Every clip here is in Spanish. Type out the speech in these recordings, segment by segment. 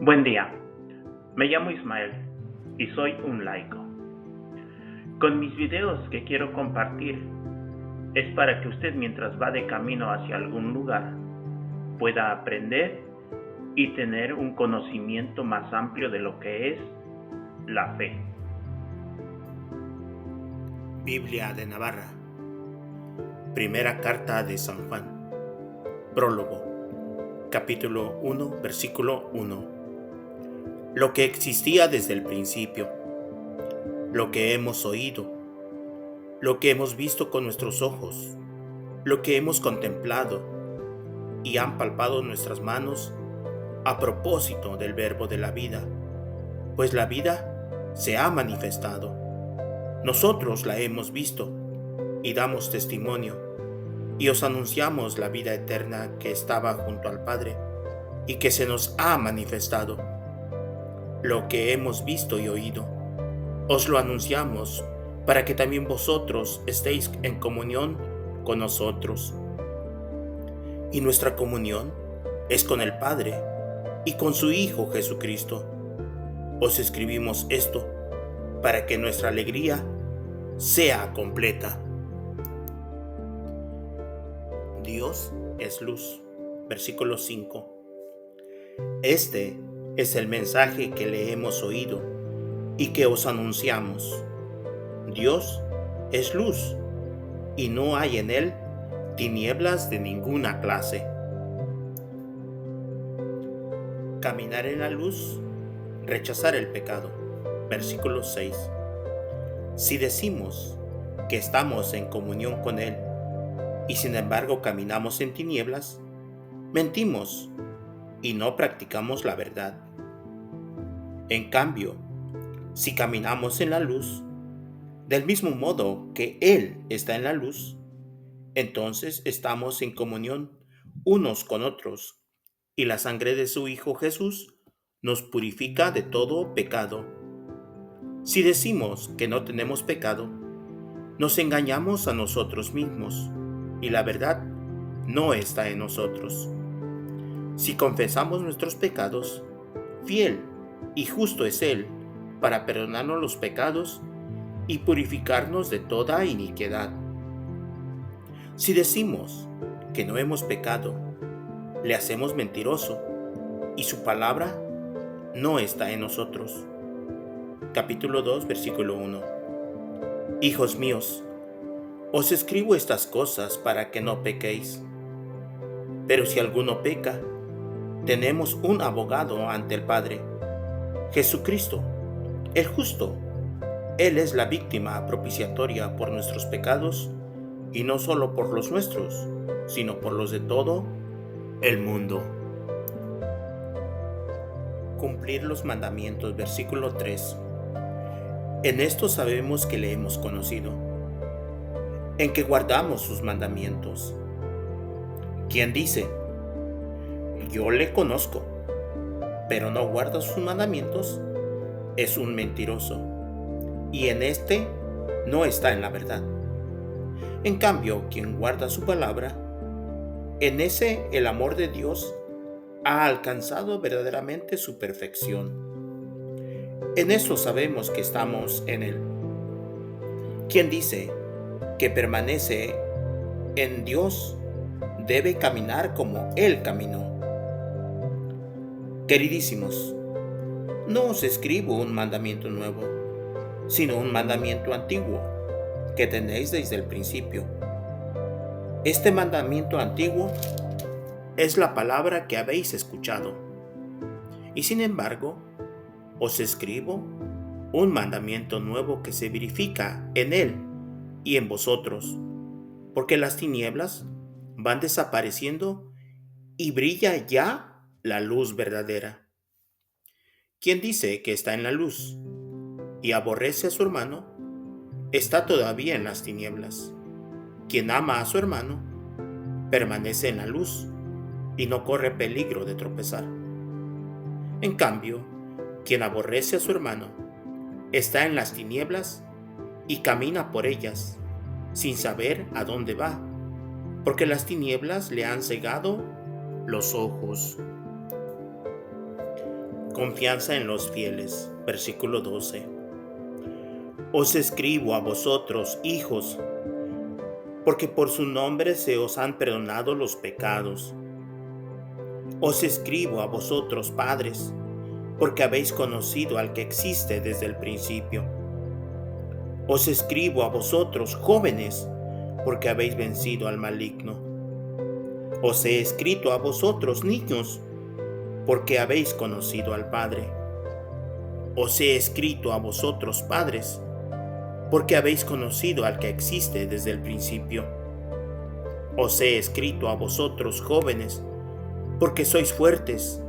Buen día, me llamo Ismael y soy un laico. Con mis videos que quiero compartir es para que usted, mientras va de camino hacia algún lugar, pueda aprender y tener un conocimiento más amplio de lo que es la fe. Biblia de Navarra. Primera carta de San Juan. Prólogo. Capítulo 1, versículo 1. Lo que existía desde el principio, lo que hemos oído, lo que hemos visto con nuestros ojos, lo que hemos contemplado y han palpado nuestras manos a propósito del verbo de la vida, pues la vida se ha manifestado. Nosotros la hemos visto y damos testimonio, y os anunciamos la vida eterna que estaba junto al Padre y que se nos ha manifestado. Lo que hemos visto y oído, os lo anunciamos para que también vosotros estéis en comunión con nosotros. Y nuestra comunión es con el Padre y con su Hijo Jesucristo. Os escribimos esto para que nuestra alegría sea completa. Dios es luz. Versículo 5. Este es el mensaje que le hemos oído y que os anunciamos. Dios es luz y no hay en él tinieblas de ninguna clase. Caminar en la luz, rechazar el pecado. Versículo 6. Si decimos que estamos en comunión con él y sin embargo caminamos en tinieblas, mentimos y no practicamos la verdad. En cambio, si caminamos en la luz, del mismo modo que Él está en la luz, entonces estamos en comunión unos con otros, y la sangre de su Hijo Jesús nos purifica de todo pecado. Si decimos que no tenemos pecado, nos engañamos a nosotros mismos, y la verdad no está en nosotros. Si confesamos nuestros pecados, fiel y justo es Él para perdonarnos los pecados y purificarnos de toda iniquidad. Si decimos que no hemos pecado, le hacemos mentiroso y su palabra no está en nosotros. Capítulo 2, versículo 1. Hijos míos, os escribo estas cosas para que no pequéis. Pero si alguno peca, tenemos un abogado ante el Padre, Jesucristo, el justo. Él es la víctima propiciatoria por nuestros pecados, y no solo por los nuestros, sino por los de todo el mundo. Cumplir los mandamientos, versículo 3. En esto sabemos que le hemos conocido, en que guardamos sus mandamientos. ¿Quién dice: yo le conozco, pero no guarda sus mandamientos? Es un mentiroso, y en este no está en la verdad. En cambio, quien guarda su palabra, en ese el amor de Dios ha alcanzado verdaderamente su perfección. En eso sabemos que estamos en Él. Quien dice que permanece en Dios debe caminar como Él caminó. Queridísimos, no os escribo un mandamiento nuevo, sino un mandamiento antiguo que tenéis desde el principio. Este mandamiento antiguo es la palabra que habéis escuchado. Y sin embargo, os escribo un mandamiento nuevo que se verifica en él y en vosotros, porque las tinieblas van desapareciendo y brilla ya la luz verdadera. Quien dice que está en la luz y aborrece a su hermano, está todavía en las tinieblas. Quien ama a su hermano, permanece en la luz y no corre peligro de tropezar. En cambio, quien aborrece a su hermano, está en las tinieblas y camina por ellas, sin saber a dónde va, porque las tinieblas le han cegado los ojos. Confianza en los fieles. Versículo 12. Os escribo a vosotros, hijos, porque por su nombre se os han perdonado los pecados. Os escribo a vosotros, padres, porque habéis conocido al que existe desde el principio. Os escribo a vosotros, jóvenes, porque habéis vencido al maligno. Os he escrito a vosotros, niños, porque habéis conocido al Padre. Os he escrito a vosotros, padres, porque habéis conocido al que existe desde el principio. Os he escrito a vosotros, jóvenes, porque sois fuertes,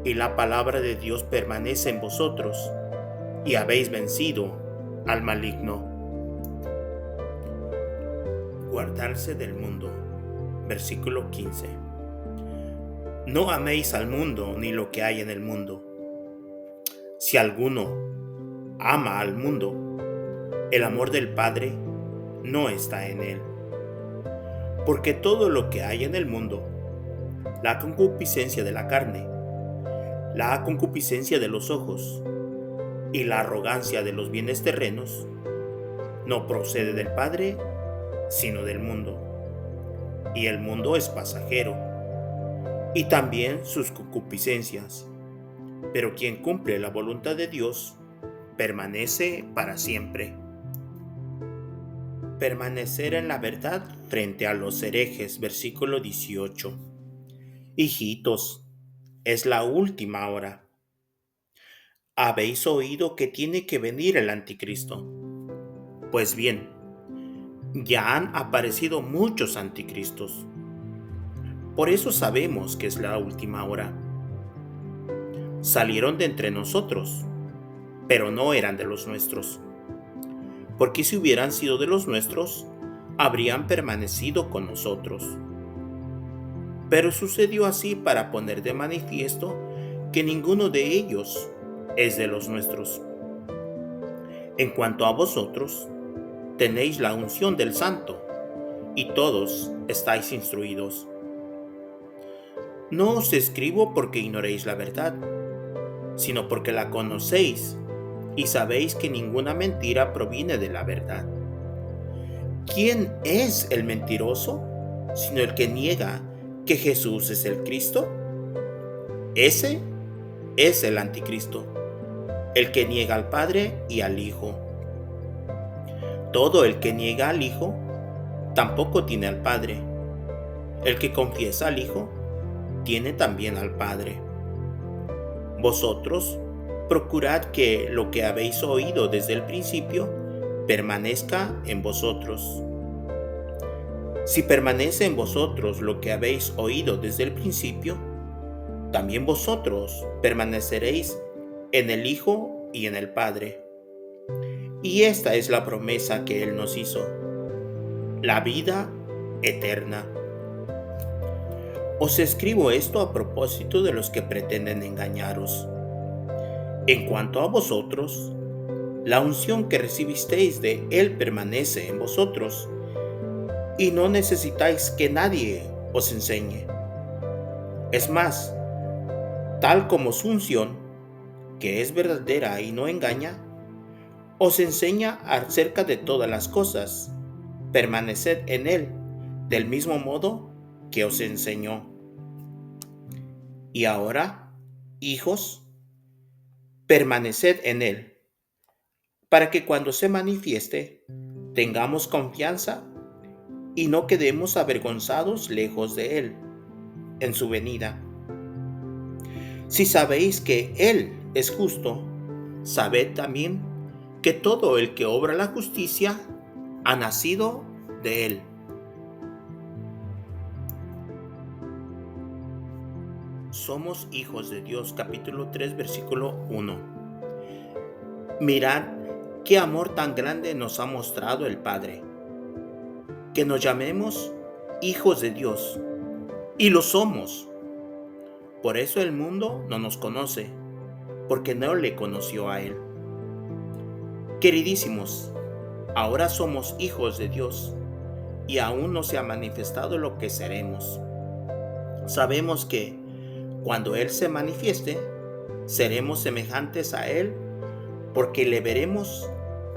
y la palabra de Dios permanece en vosotros, y habéis vencido al maligno. Guardarse del mundo. Versículo 15. No améis al mundo ni lo que hay en el mundo. Si alguno ama al mundo, el amor del Padre no está en él. Porque todo lo que hay en el mundo, la concupiscencia de la carne, la concupiscencia de los ojos y la arrogancia de los bienes terrenos, no procede del Padre, sino del mundo. Y el mundo es pasajero, y también sus concupiscencias. Pero quien cumple la voluntad de Dios permanece para siempre. Permanecer en la verdad frente a los herejes. Versículo 18. Hijitos, es la última hora. Habéis oído que tiene que venir el anticristo. Pues bien, ya han aparecido muchos anticristos. Por eso sabemos que es la última hora. Salieron de entre nosotros, pero no eran de los nuestros. Porque si hubieran sido de los nuestros, habrían permanecido con nosotros. Pero sucedió así para poner de manifiesto que ninguno de ellos es de los nuestros. En cuanto a vosotros, tenéis la unción del Santo, y todos estáis instruidos. No os escribo porque ignoréis la verdad, sino porque la conocéis y sabéis que ninguna mentira proviene de la verdad. ¿Quién es el mentiroso, sino el que niega que Jesús es el Cristo? Ese es el anticristo, el que niega al Padre y al Hijo. Todo el que niega al Hijo tampoco tiene al Padre. El que confiesa al Hijo tiene también al Padre. Vosotros procurad que lo que habéis oído desde el principio permanezca en vosotros. Si permanece en vosotros lo que habéis oído desde el principio, también vosotros permaneceréis en el Hijo y en el Padre. Y esta es la promesa que Él nos hizo, la vida eterna. Os escribo esto a propósito de los que pretenden engañaros. En cuanto a vosotros, la unción que recibisteis de Él permanece en vosotros, y no necesitáis que nadie os enseñe. Es más, tal como su unción, que es verdadera y no engaña, os enseña acerca de todas las cosas. Permaneced en Él, del mismo modo que os enseñó. Y ahora, hijos, permaneced en Él, para que cuando se manifieste, tengamos confianza y no quedemos avergonzados lejos de Él, en su venida. Si sabéis que Él es justo, sabed también que todo el que obra la justicia ha nacido de Él. Somos hijos de Dios, capítulo 3, versículo 1. Mirad qué amor tan grande nos ha mostrado el Padre, que nos llamemos hijos de Dios, y lo somos. Por eso el mundo no nos conoce, porque no le conoció a Él. Queridísimos, ahora somos hijos de Dios, y aún no se ha manifestado lo que seremos. Sabemos que, cuando Él se manifieste, seremos semejantes a Él porque le veremos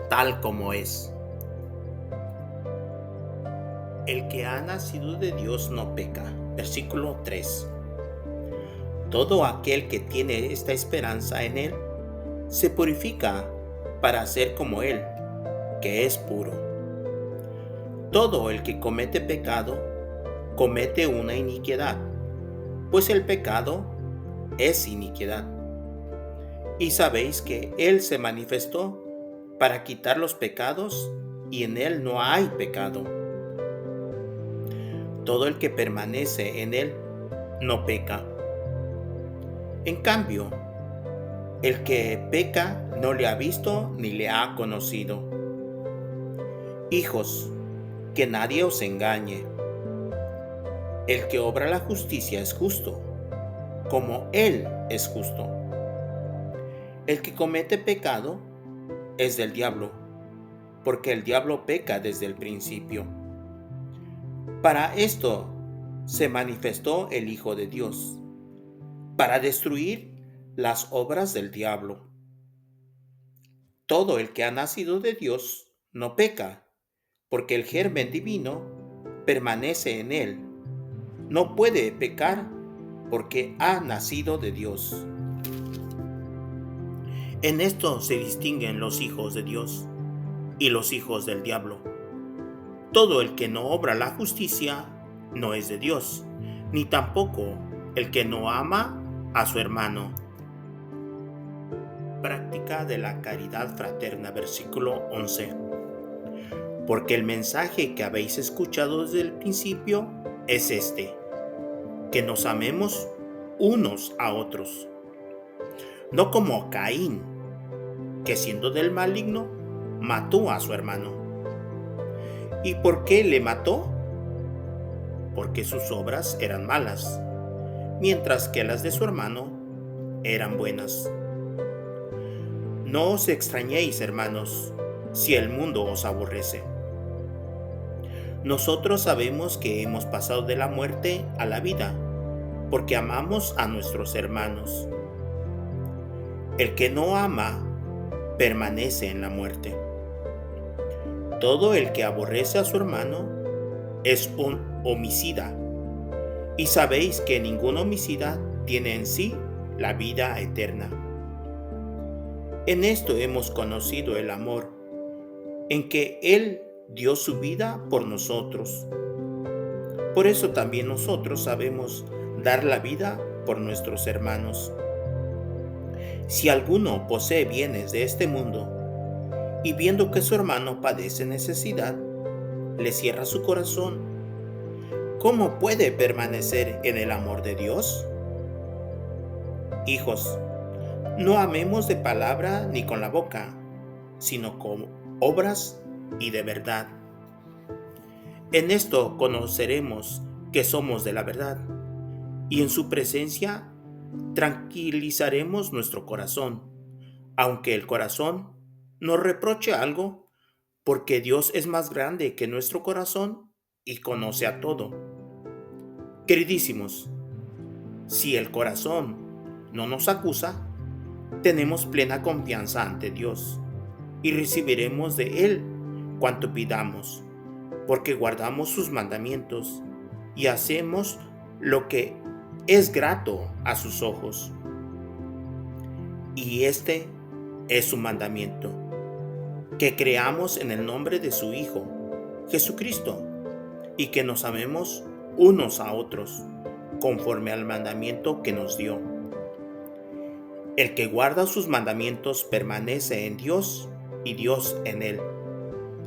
tal como es. El que ha nacido de Dios no peca. Versículo 3. Todo aquel que tiene esta esperanza en Él se purifica para ser como Él, que es puro. Todo el que comete pecado comete una iniquidad, pues el pecado es iniquidad. Y sabéis que Él se manifestó para quitar los pecados, y en Él no hay pecado. Todo el que permanece en Él no peca. En cambio, el que peca no le ha visto ni le ha conocido. Hijos, que nadie os engañe. El que obra la justicia es justo, como Él es justo. El que comete pecado es del diablo, porque el diablo peca desde el principio. Para esto se manifestó el Hijo de Dios, para destruir las obras del diablo. Todo el que ha nacido de Dios no peca, porque el germen divino permanece en él. No puede pecar porque ha nacido de Dios. En esto se distinguen los hijos de Dios y los hijos del diablo. Todo el que no obra la justicia no es de Dios, ni tampoco el que no ama a su hermano. Práctica de la caridad fraterna, versículo 11. Porque el mensaje que habéis escuchado desde el principio es este: que nos amemos unos a otros. No como Caín, que siendo del maligno, mató a su hermano. ¿Y por qué le mató? Porque sus obras eran malas, mientras que las de su hermano eran buenas. No os extrañéis, hermanos, si el mundo os aborrece. Nosotros sabemos que hemos pasado de la muerte a la vida, porque amamos a nuestros hermanos. El que no ama permanece en la muerte. Todo el que aborrece a su hermano es un homicida, y sabéis que ningún homicida tiene en sí la vida eterna. En esto hemos conocido el amor, en que Él dio su vida por nosotros. Por eso también nosotros sabemos dar la vida por nuestros hermanos. Si alguno posee bienes de este mundo, y viendo que su hermano padece necesidad, le cierra su corazón, ¿cómo puede permanecer en el amor de Dios? Hijos, no amemos de palabra ni con la boca, sino con obras y de verdad. En esto conoceremos que somos de la verdad, y en su presencia tranquilizaremos nuestro corazón, aunque el corazón nos reproche algo, porque Dios es más grande que nuestro corazón y conoce a todo. Queridísimos, si el corazón no nos acusa, tenemos plena confianza ante Dios y recibiremos de Él cuanto pidamos, porque guardamos sus mandamientos y hacemos lo que es grato a sus ojos. Y este es su mandamiento: que creamos en el nombre de su Hijo, Jesucristo, y que nos amemos unos a otros, conforme al mandamiento que nos dio. El que guarda sus mandamientos permanece en Dios y Dios en él.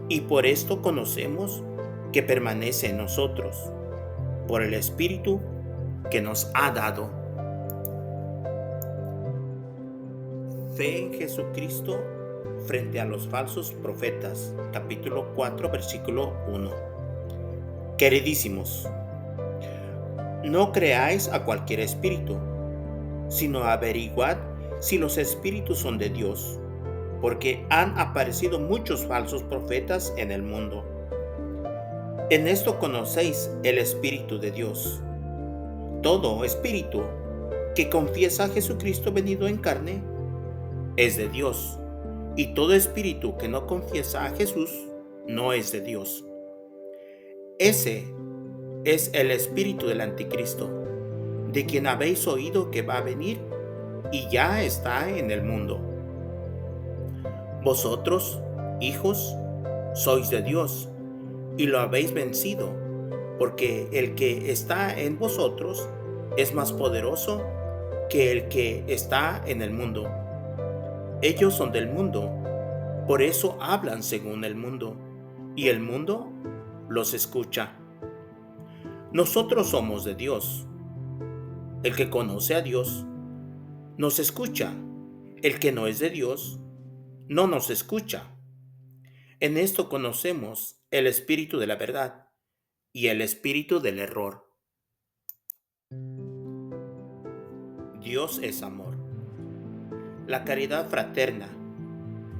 Y por esto conocemos que permanece en nosotros, por el Espíritu que nos ha dado. Fe en Jesucristo frente a los falsos profetas, capítulo 4, versículo 1. Queridísimos, no creáis a cualquier espíritu, sino averiguad si los espíritus son de Dios, porque han aparecido muchos falsos profetas en el mundo. En esto conocéis el Espíritu de Dios. Todo espíritu que confiesa a Jesucristo venido en carne es de Dios, y todo espíritu que no confiesa a Jesús no es de Dios. Ese es el espíritu del anticristo, de quien habéis oído que va a venir y ya está en el mundo. Vosotros, hijos, sois de Dios y lo habéis vencido, porque el que está en vosotros es más poderoso que el que está en el mundo. Ellos son del mundo, por eso hablan según el mundo, y el mundo los escucha. Nosotros somos de Dios. El que conoce a Dios nos escucha. El que no es de Dios no nos escucha. En esto conocemos el espíritu de la verdad y el espíritu del error. Dios es amor. La caridad fraterna,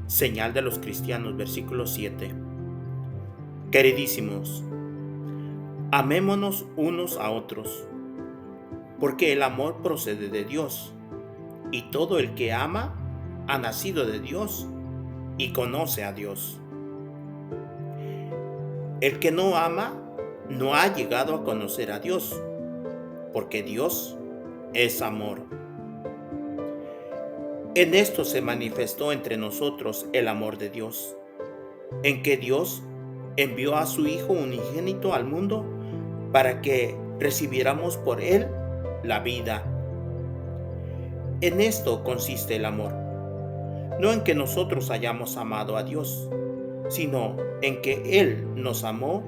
señal de los cristianos, versículo 7. Queridísimos, amémonos unos a otros, porque el amor procede de Dios, y todo el que ama ha nacido de Dios y conoce a Dios. El que no ama no ha llegado a conocer a Dios, porque Dios es amor. En esto se manifestó entre nosotros el amor de Dios, en que Dios envió a su Hijo unigénito al mundo para que recibiéramos por Él la vida. En esto consiste el amor, no en que nosotros hayamos amado a Dios, sino en que Él nos amó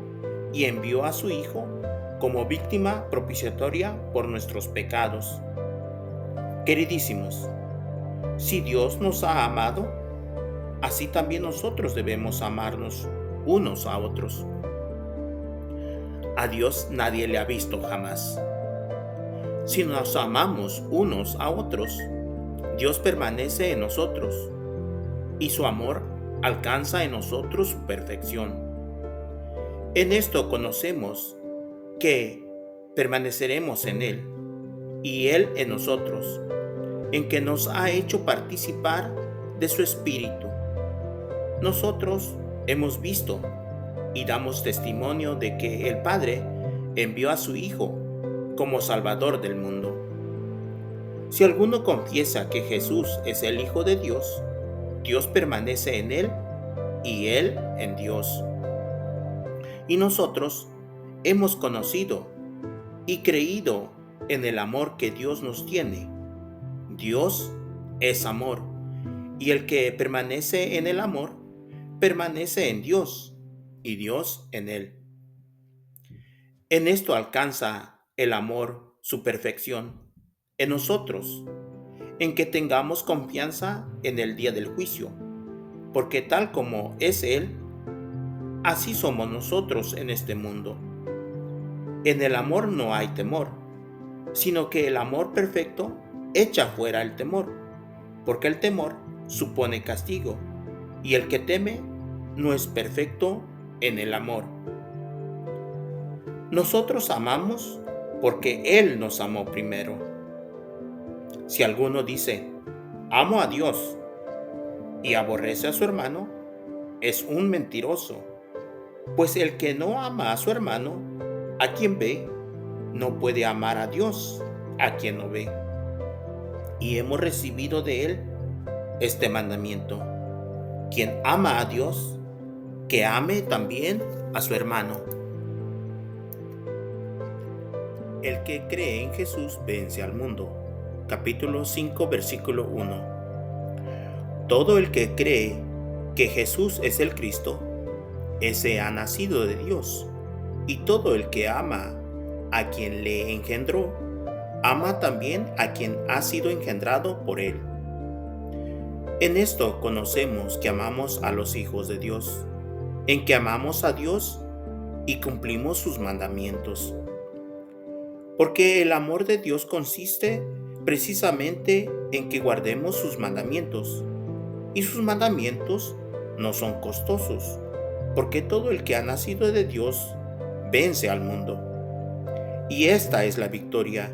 y envió a su Hijo como víctima propiciatoria por nuestros pecados. Queridísimos, si Dios nos ha amado, así también nosotros debemos amarnos unos a otros. A Dios nadie le ha visto jamás. Si nos amamos unos a otros, Dios permanece en nosotros y su amor alcanza en nosotros su perfección. En esto conocemos que permaneceremos en Él y Él en nosotros, en que nos ha hecho participar de su Espíritu. Nosotros hemos visto y damos testimonio de que el Padre envió a su Hijo como Salvador del mundo. Si alguno confiesa que Jesús es el Hijo de Dios, Dios permanece en él y él en Dios. Y nosotros hemos conocido y creído en el amor que Dios nos tiene. Dios es amor, y el que permanece en el amor, permanece en Dios, y Dios en él. En esto alcanza el amor su perfección, en nosotros, en que tengamos confianza en el día del juicio, porque tal como es Él, así somos nosotros en este mundo. En el amor no hay temor, sino que el amor perfecto echa fuera el temor, porque el temor supone castigo, y el que teme no es perfecto en el amor. Nosotros amamos porque Él nos amó primero. Si alguno dice, amo a Dios, y aborrece a su hermano, es un mentiroso, pues el que no ama a su hermano, a quien ve, no puede amar a Dios, a quien no ve. Y hemos recibido de Él este mandamiento: quien ama a Dios, que ame también a su hermano. El que cree en Jesús vence al mundo. Capítulo 5, versículo 1. Todo el que cree que Jesús es el Cristo, ese ha nacido de Dios, y todo el que ama a quien le engendró, ama también a quien ha sido engendrado por él. En esto conocemos que amamos a los hijos de Dios, en que amamos a Dios y cumplimos sus mandamientos. Porque el amor de Dios consiste precisamente en que guardemos sus mandamientos, y sus mandamientos no son costosos, porque todo el que ha nacido de Dios vence al mundo. Y esta es la victoria,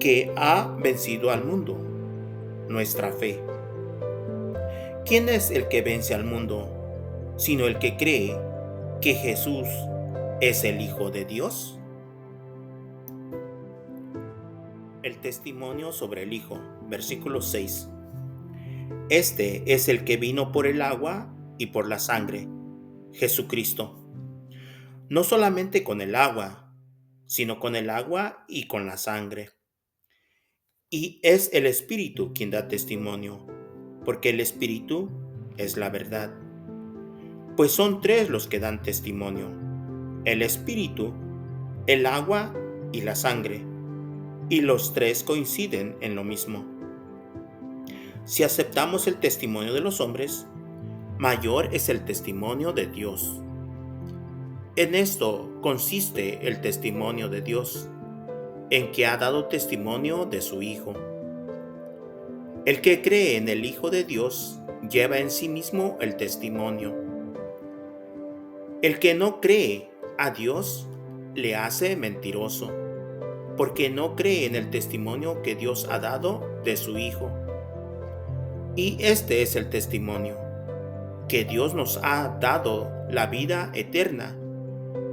que ha vencido al mundo, nuestra fe. ¿Quién es el que vence al mundo, sino el que cree que Jesús es el Hijo de Dios? El testimonio sobre el Hijo, versículo 6. Este es el que vino por el agua y por la sangre, Jesucristo. No solamente con el agua, sino con el agua y con la sangre. Y es el Espíritu quien da testimonio, porque el Espíritu es la verdad. Pues son tres los que dan testimonio: el Espíritu, el agua y la sangre, y los tres coinciden en lo mismo. Si aceptamos el testimonio de los hombres, mayor es el testimonio de Dios. En esto consiste el testimonio de Dios, en que ha dado testimonio de su Hijo. El que cree en el Hijo de Dios lleva en sí mismo el testimonio. El que no cree a Dios le hace mentiroso, porque no cree en el testimonio que Dios ha dado de su Hijo. Y este es el testimonio, que Dios nos ha dado la vida eterna,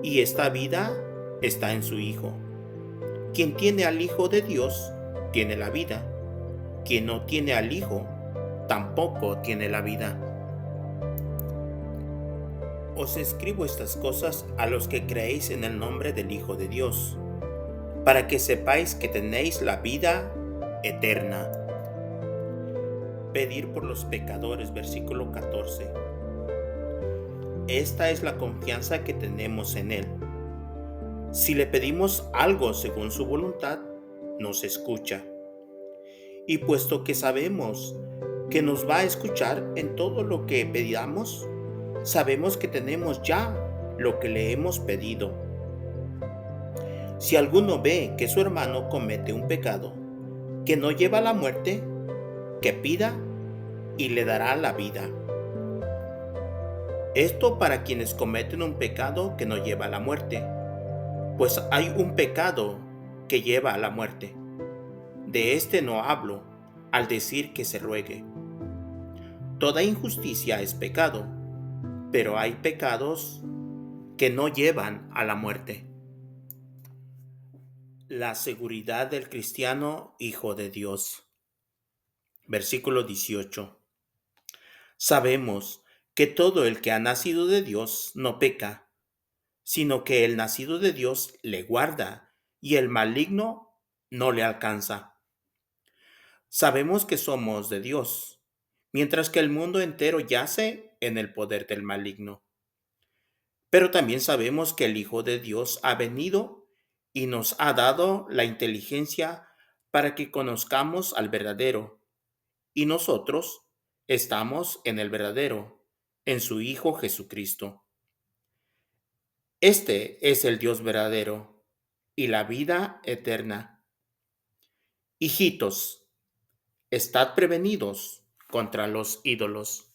y esta vida está en su Hijo. Quien tiene al Hijo de Dios tiene la vida. Quien no tiene al Hijo tampoco tiene la vida. Os escribo estas cosas a los que creéis en el nombre del Hijo de Dios, para que sepáis que tenéis la vida eterna. Pedir por los pecadores, versículo 14. Esta es la confianza que tenemos en Él. Si le pedimos algo según su voluntad, nos escucha. Y puesto que sabemos que nos va a escuchar en todo lo que pidamos, sabemos que tenemos ya lo que le hemos pedido. Si alguno ve que su hermano comete un pecado que no lleva a la muerte, que pida y le dará la vida. Esto para quienes cometen un pecado que no lleva a la muerte, pues hay un pecado que lleva a la muerte. De este no hablo al decir que se ruegue. Toda injusticia es pecado, pero hay pecados que no llevan a la muerte. La seguridad del cristiano hijo de Dios. Versículo 18. Sabemos que todo el que ha nacido de Dios no peca, sino que el nacido de Dios le guarda y el maligno no le alcanza. Sabemos que somos de Dios, mientras que el mundo entero yace en el poder del maligno. Pero también sabemos que el Hijo de Dios ha venido y nos ha dado la inteligencia para que conozcamos al verdadero, y nosotros estamos en el verdadero, en su Hijo Jesucristo. Este es el Dios verdadero y la vida eterna. Hijitos, estad prevenidos contra los ídolos.